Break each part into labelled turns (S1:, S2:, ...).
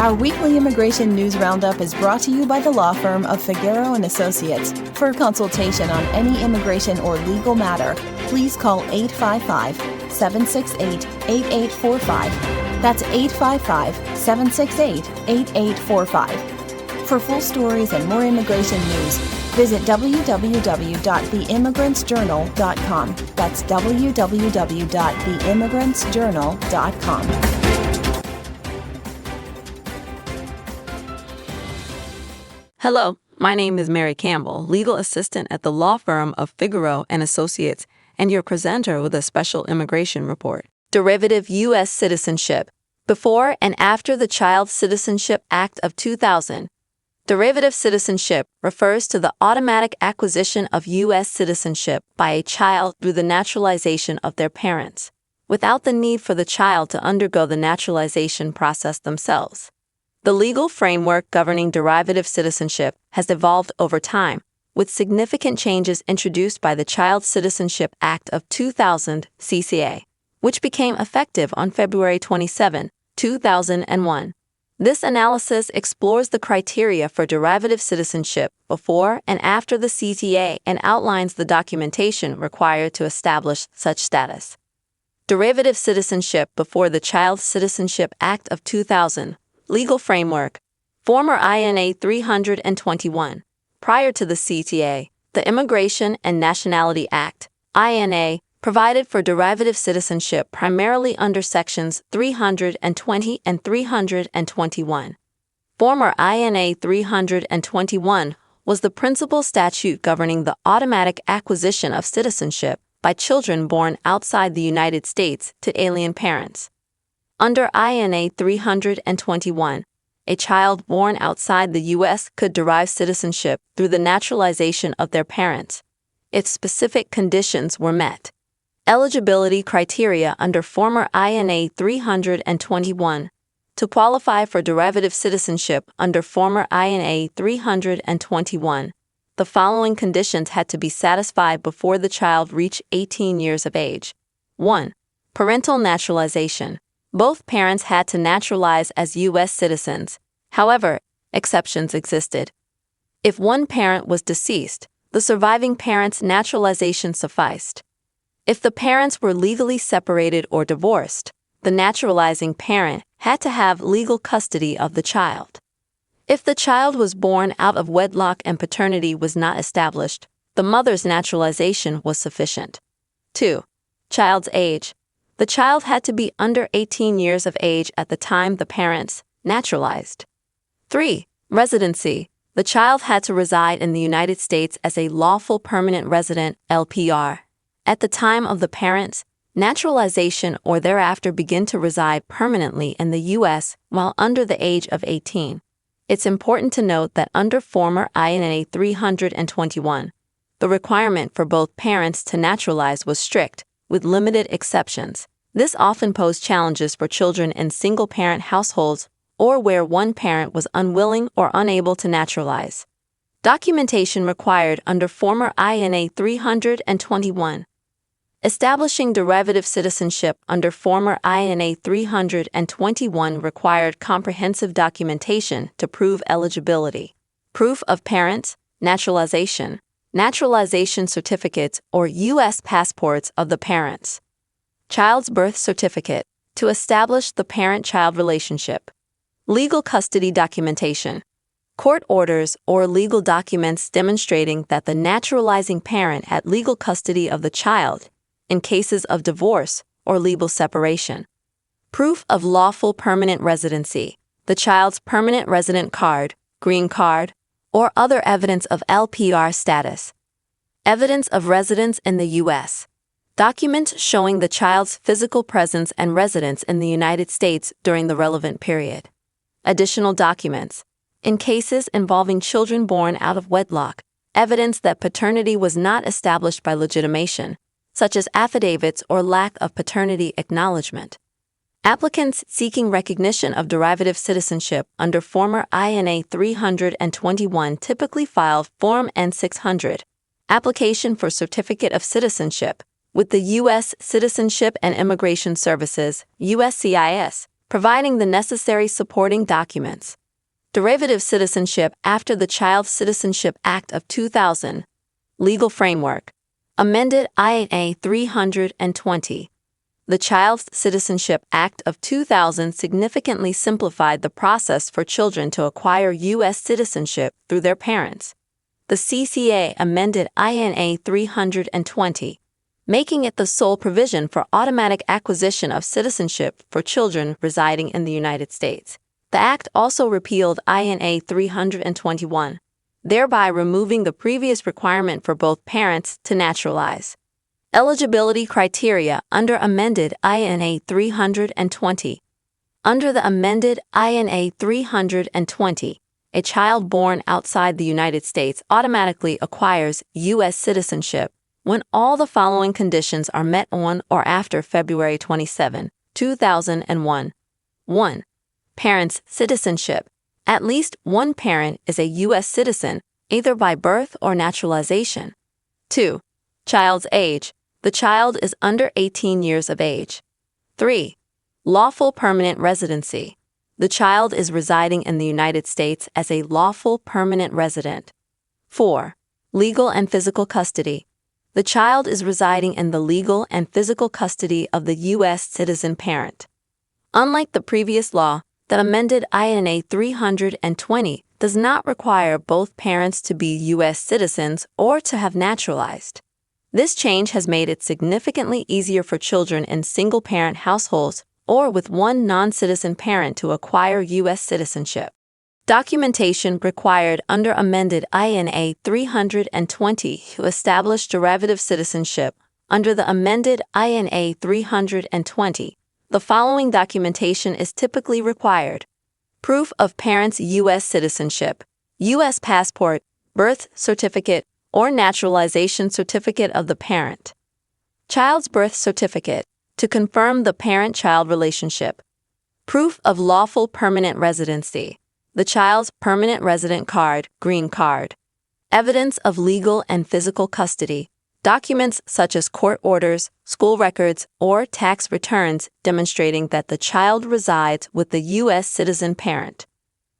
S1: Our weekly immigration news roundup is brought to you by the law firm of Figueroa & Associates. For consultation on any immigration or legal matter, please call 855-768-8845. That's 855-768-8845. For full stories and more immigration news, visit www.theimmigrantsjournal.com. That's www.theimmigrantsjournal.com.
S2: Hello, my name is Mary Campbell, legal assistant at the law firm of Figueroa & Associates, and your presenter with a special immigration report. Derivative U.S. citizenship. Before and after the Child Citizenship Act of 2000, derivative citizenship refers to the automatic acquisition of U.S. citizenship by a child through the naturalization of their parents, without the need for the child to undergo the naturalization process themselves. The legal framework governing derivative citizenship has evolved over time, with significant changes introduced by the Child Citizenship Act of 2000 (CCA), which became effective on February 27, 2001. This analysis explores the criteria for derivative citizenship before and after the CCA and outlines the documentation required to establish such status. Derivative citizenship before the Child Citizenship Act of 2000. Legal framework. Former INA 321. Prior to the CTA, the Immigration and Nationality Act, INA, provided for derivative citizenship primarily under Sections 320 and 321. Former INA 321 was the principal statute governing the automatic acquisition of citizenship by children born outside the United States to alien parents. Under INA 321, a child born outside the U.S. could derive citizenship through the naturalization of their parents, if specific conditions were met. Eligibility criteria under former INA 321. To qualify for derivative citizenship under former INA 321, the following conditions had to be satisfied before the child reached 18 years of age. 1. Parental naturalization. Both parents had to naturalize as U.S. citizens. However, exceptions existed. If one parent was deceased, the surviving parent's naturalization sufficed. If the parents were legally separated or divorced, the naturalizing parent had to have legal custody of the child. If the child was born out of wedlock and paternity was not established, the mother's naturalization was sufficient. 2. Child's age. The child had to be under 18 years of age at the time the parents naturalized. 3. Residency. The child had to reside in the United States as a lawful permanent resident, LPR, at the time of the parents' naturalization or thereafter begin to reside permanently in the U.S. while under the age of 18. It's important to note that under former INA 321, the requirement for both parents to naturalize was strict, with limited exceptions. This often posed challenges for children in single-parent households or where one parent was unwilling or unable to naturalize. Documentation required under former INA 321. Establishing derivative citizenship under former INA 321 required comprehensive documentation to prove eligibility. Proof of parents, naturalization certificates or U.S. passports of the parents. Child's birth certificate, to establish the parent-child relationship. Legal custody documentation. Court orders or legal documents demonstrating that the naturalizing parent had legal custody of the child in cases of divorce or legal separation. Proof of lawful permanent residency. The child's permanent resident card, green card, or other evidence of LPR status. Evidence of residence in the U.S. Documents showing the child's physical presence and residence in the United States during the relevant period. Additional documents. In cases involving children born out of wedlock, evidence that paternity was not established by legitimation, such as affidavits or lack of paternity acknowledgement. Applicants seeking recognition of derivative citizenship under former INA 321 typically filed Form N-600, Application for Certificate of Citizenship, with the U.S. Citizenship and Immigration Services, USCIS, providing the necessary supporting documents. Derivative citizenship after the Child Citizenship Act of 2000. Legal framework. Amended INA 320. The Child Citizenship Act of 2000 significantly simplified the process for children to acquire U.S. citizenship through their parents. The CCA amended INA 320, making it the sole provision for automatic acquisition of citizenship for children residing in the United States. The Act also repealed INA 321, thereby removing the previous requirement for both parents to naturalize. Eligibility criteria under amended INA 320. Under the amended INA 320, a child born outside the United States automatically acquires U.S. citizenship when all the following conditions are met on or after February 27, 2001. 1. Parents' citizenship. At least one parent is a U.S. citizen, either by birth or naturalization. 2. Child's age. The child is under 18 years of age. 3. Lawful permanent residency. The child is residing in the United States as a lawful permanent resident. 4. Legal and physical custody. The child is residing in the legal and physical custody of the U.S. citizen parent. Unlike the previous law, the amended INA 320 does not require both parents to be U.S. citizens or to have naturalized. This change has made it significantly easier for children in single-parent households or with one non-citizen parent to acquire U.S. citizenship. Documentation required under amended INA 320 to establish derivative citizenship. Under the amended INA 320, the following documentation is typically required: proof of parents' U.S. citizenship, U.S. passport, birth certificate, or naturalization certificate of the parent. Child's birth certificate, to confirm the parent-child relationship. Proof of lawful permanent residency, the child's permanent resident card, green card. Evidence of legal and physical custody, documents such as court orders, school records, or tax returns demonstrating that the child resides with the U.S. citizen parent.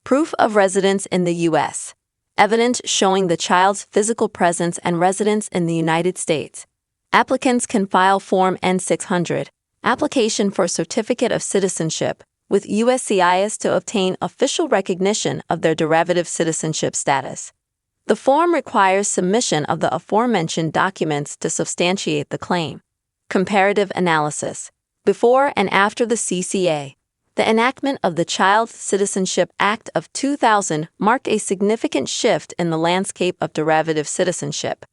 S2: Proof of residence in the U.S., evidence showing the child's physical presence and residence in the United States. Applicants can file Form N-600, Application for Certificate of Citizenship, with USCIS to obtain official recognition of their derivative citizenship status. The form requires submission of the aforementioned documents to substantiate the claim. Comparative analysis. Before and after the CCA. The enactment of the Child Citizenship Act of 2000 marked a significant shift in the landscape of derivative citizenship.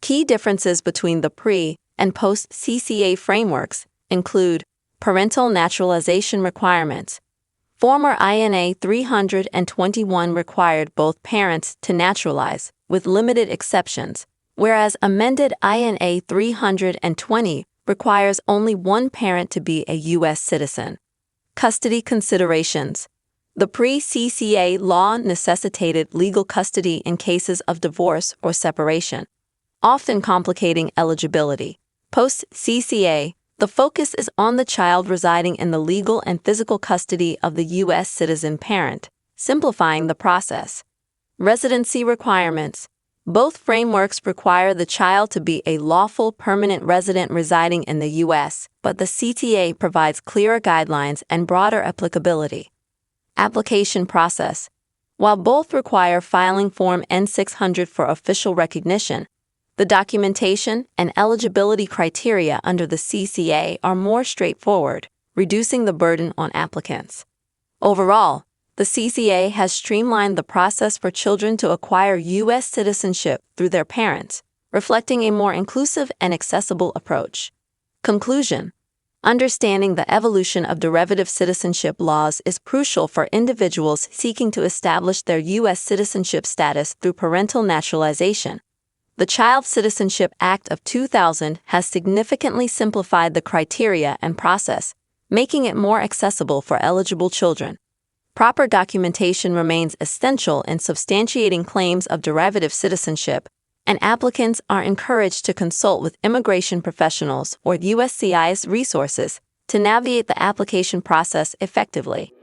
S2: Key differences between the pre- and post-CCA frameworks include parental naturalization requirements. Former INA 321 required both parents to naturalize, with limited exceptions, whereas amended INA 320 requires only one parent to be a U.S. citizen. Custody considerations. The pre-CCA law necessitated legal custody in cases of divorce or separation, often complicating eligibility. Post-CCA, the focus is on the child residing in the legal and physical custody of the U.S. citizen parent, simplifying the process. Residency requirements. Both frameworks require the child to be a lawful permanent resident residing in the U.S., but the CTA provides clearer guidelines and broader applicability. Application process. While both require filing Form N-600 for official recognition, the documentation and eligibility criteria under the CCA are more straightforward, reducing the burden on applicants. Overall, the CCA has streamlined the process for children to acquire U.S. citizenship through their parents, reflecting a more inclusive and accessible approach. Conclusion. Understanding the evolution of derivative citizenship laws is crucial for individuals seeking to establish their U.S. citizenship status through parental naturalization. The Child Citizenship Act of 2000 has significantly simplified the criteria and process, making it more accessible for eligible children. Proper documentation remains essential in substantiating claims of derivative citizenship, and applicants are encouraged to consult with immigration professionals or USCIS resources to navigate the application process effectively.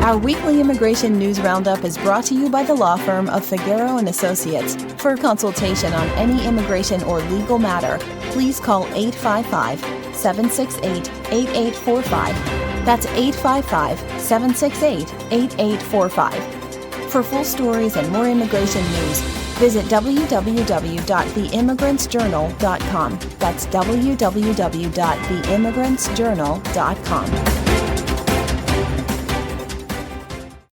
S1: Our weekly immigration news roundup is brought to you by the law firm of Figueroa and Associates. For consultation on any immigration or legal matter, please call 855-768-8845. That's 855-768-8845. For full stories and more immigration news, visit www.theimmigrantsjournal.com. That's www.theimmigrantsjournal.com.